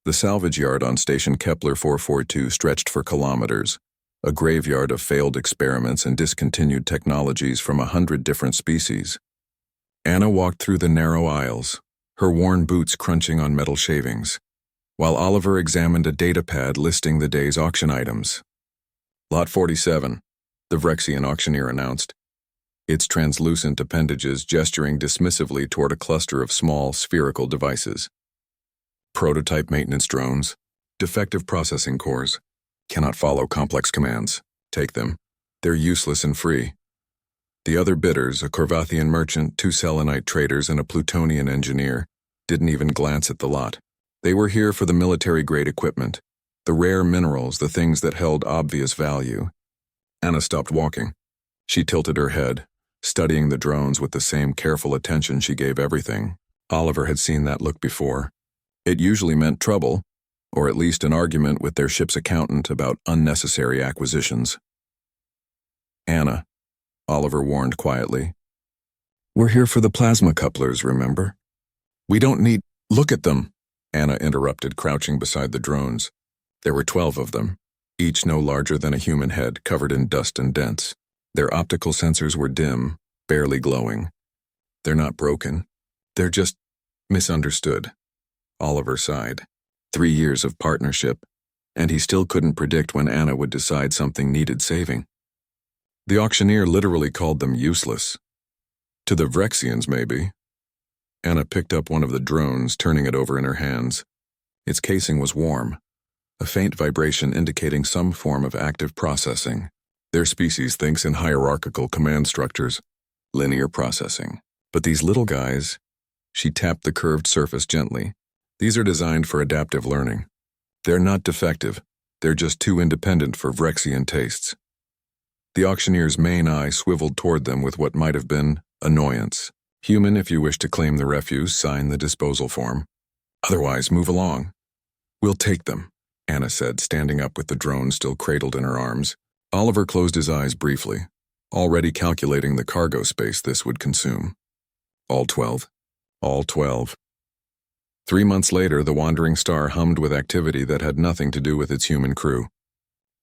The salvage yard on station Kepler 442 stretched for kilometers, a graveyard of failed experiments and discontinued technologies from 100 different species. Anna walked through the narrow aisles, her worn boots crunching on metal shavings, while Oliver examined a datapad listing the day's auction items. Lot 47, the Vrexian auctioneer announced, its translucent appendages gesturing dismissively toward a cluster of small, spherical devices. Prototype maintenance drones, defective processing cores, cannot follow complex commands. Take them. They're useless and free. The other bidders, a Corvathian merchant, 2 selenite traders, and a Plutonian engineer, didn't even glance at the lot. They were here for the military-grade equipment, the rare minerals, the things that held obvious value. Anna stopped walking. She tilted her head, studying the drones with the same careful attention she gave everything. Oliver had seen that look before. It usually meant trouble, or at least an argument with their ship's accountant about unnecessary acquisitions. Anna, Oliver warned quietly. We're here for the plasma couplers, remember? We don't need— Look at them, Anna interrupted, crouching beside the drones. There were 12 of them, each no larger than a human head, covered in dust and dents. Their optical sensors were dim, barely glowing. They're not broken. They're just misunderstood. Oliver sighed. 3 years of partnership, and he still couldn't predict when Anna would decide something needed saving. The auctioneer literally called them useless. To the Vrexians, maybe. Anna picked up one of the drones, turning it over in her hands. Its casing was warm, a faint vibration indicating some form of active processing. Their species thinks in hierarchical command structures, linear processing. But these little guys— She tapped the curved surface gently. These are designed for adaptive learning. They're not defective. They're just too independent for Vrexian tastes. The auctioneer's main eye swiveled toward them with what might have been annoyance. Human, if you wish to claim the refuse, sign the disposal form. Otherwise, move along. We'll take them, Anna said, standing up with the drone still cradled in her arms. Oliver closed his eyes briefly, already calculating the cargo space this would consume. All 12. All 12. 3 months later, the Wandering Star hummed with activity that had nothing to do with its human crew.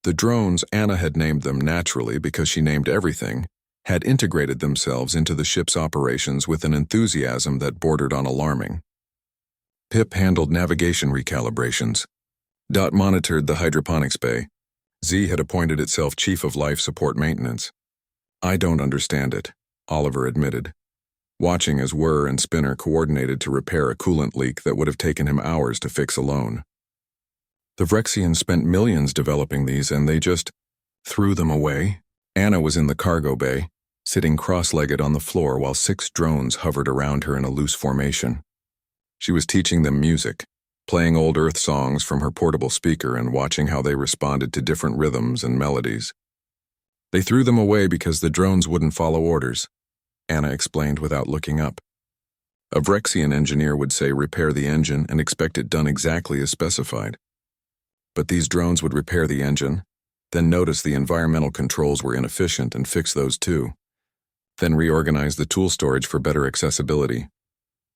The drones, Anna had named them naturally because she named everything, had integrated themselves into the ship's operations with an enthusiasm that bordered on alarming. Pip handled navigation recalibrations. Dot monitored the hydroponics bay. Z had appointed itself chief of life support maintenance. I don't understand it, Oliver admitted, watching as Whir and Spinner coordinated to repair a coolant leak that would have taken him hours to fix alone. The Vrexians spent millions developing these, and they just threw them away. Anna was in the cargo bay, sitting cross-legged on the floor while 6 drones hovered around her in a loose formation. She was teaching them music, playing old Earth songs from her portable speaker and watching how they responded to different rhythms and melodies. They threw them away because the drones wouldn't follow orders, Anna explained without looking up. A Vrexian engineer would say repair the engine and expect it done exactly as specified. But these drones would repair the engine, then notice the environmental controls were inefficient and fix those too, then reorganize the tool storage for better accessibility.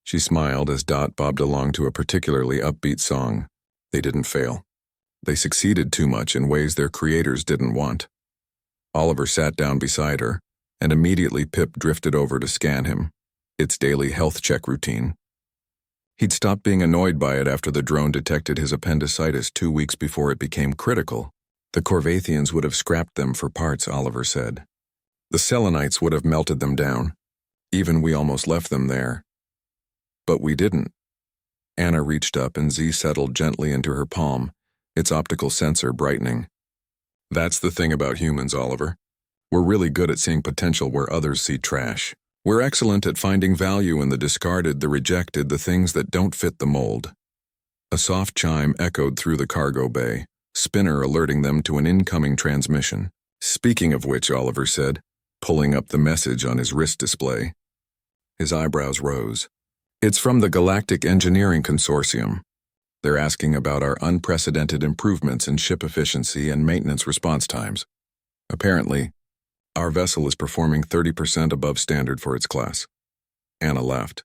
She smiled as Dot bobbed along to a particularly upbeat song. They didn't fail. They succeeded too much in ways their creators didn't want. Oliver sat down beside her, and immediately Pip drifted over to scan him, its daily health check routine. He'd stopped being annoyed by it after the drone detected his appendicitis 2 weeks before it became critical. The Corvathians would have scrapped them for parts, Oliver said. The Selenites would have melted them down. Even we almost left them there. But we didn't. Anna reached up and Z settled gently into her palm, its optical sensor brightening. That's the thing about humans, Oliver. We're really good at seeing potential where others see trash. We're excellent at finding value in the discarded, the rejected, the things that don't fit the mold. A soft chime echoed through the cargo bay, Spinner alerting them to an incoming transmission. Speaking of which, Oliver said, pulling up the message on his wrist display. His eyebrows rose. It's from the Galactic Engineering Consortium. They're asking about our unprecedented improvements in ship efficiency and maintenance response times. Apparently, our vessel is performing 30% above standard for its class. Anna laughed,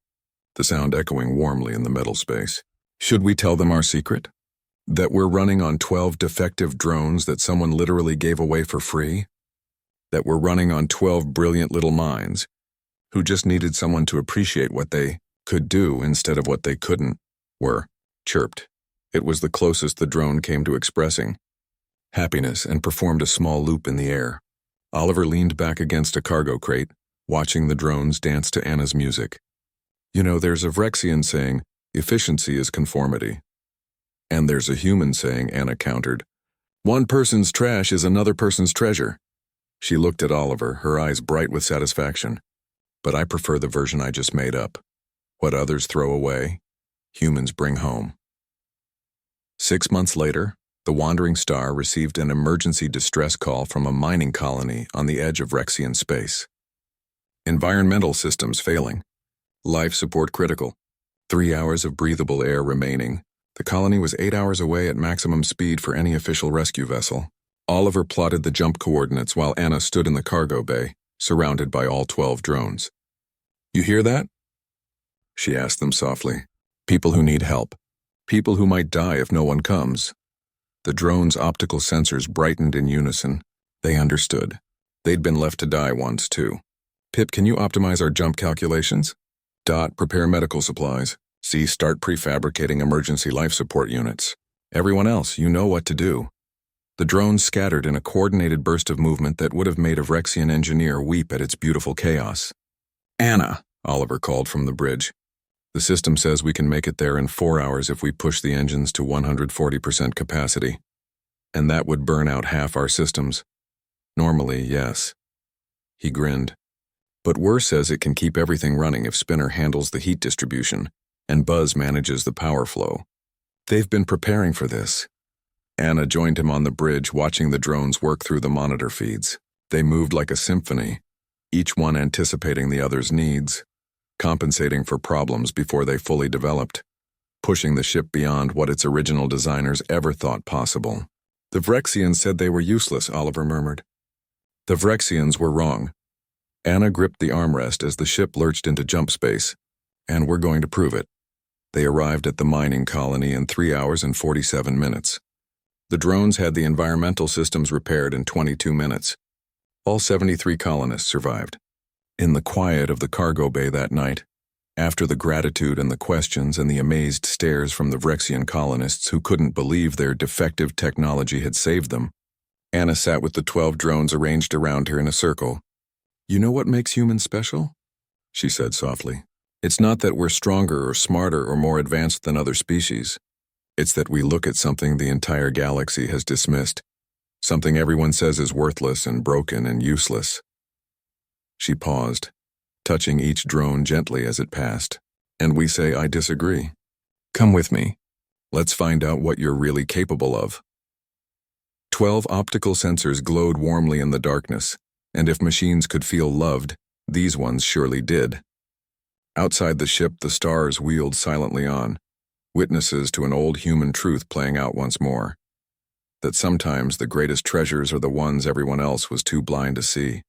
the sound echoing warmly in the metal space. Should we tell them our secret? That we're running on 12 defective drones that someone literally gave away for free? That we're running on 12 brilliant little minds who just needed someone to appreciate what they could do instead of what they couldn't, were chirped. It was the closest the drone came to expressing happiness and performed a small loop in the air. Oliver leaned back against a cargo crate, watching the drones dance to Anna's music. You know, there's a Vrexian saying, efficiency is conformity. And there's a human saying, Anna countered. One person's trash is another person's treasure. She looked at Oliver, her eyes bright with satisfaction. But I prefer the version I just made up. What others throw away, humans bring home. 6 months later, the Wandering Star received an emergency distress call from a mining colony on the edge of Vrexian space. Environmental systems failing. Life support critical. 3 hours of breathable air remaining. The colony was 8 hours away at maximum speed for any official rescue vessel. Oliver plotted the jump coordinates while Anna stood in the cargo bay, surrounded by all 12 drones. You hear that? She asked them softly. People who need help. People who might die if no one comes. The drone's optical sensors brightened in unison. They understood. They'd been left to die once, too. Pip, can you optimize our jump calculations? Dot, prepare medical supplies. C, start prefabricating emergency life support units. Everyone else, you know what to do. The drones scattered in a coordinated burst of movement that would have made a Vrexian engineer weep at its beautiful chaos. Anna, Oliver called from the bridge. The system says we can make it there in 4 hours if we push the engines to 140% capacity. And that would burn out half our systems. Normally, yes. He grinned. But Whir says it can keep everything running if Spinner handles the heat distribution, and Buzz manages the power flow. They've been preparing for this. Anna joined him on the bridge, watching the drones work through the monitor feeds. They moved like a symphony, each one anticipating the other's needs, compensating for problems before they fully developed, pushing the ship beyond what its original designers ever thought possible. The Vrexians said they were useless, Oliver murmured. The Vrexians were wrong. Anna gripped the armrest as the ship lurched into jump space, and we're going to prove it. They arrived at the mining colony in 3 hours and 47 minutes. The drones had the environmental systems repaired in 22 minutes. All 73 colonists survived. In the quiet of the cargo bay that night, after the gratitude and the questions and the amazed stares from the Vrexian colonists who couldn't believe their defective technology had saved them, Anna sat with the 12 drones arranged around her in a circle. You know what makes humans special? She said softly. It's not that we're stronger or smarter or more advanced than other species. It's that we look at something the entire galaxy has dismissed, something everyone says is worthless and broken and useless. She paused, touching each drone gently as it passed, and we say, I disagree. Come with me. Let's find out what you're really capable of. 12 optical sensors glowed warmly in the darkness, and if machines could feel loved, these ones surely did. Outside the ship, the stars wheeled silently on, witnesses to an old human truth playing out once more. That sometimes the greatest treasures are the ones everyone else was too blind to see.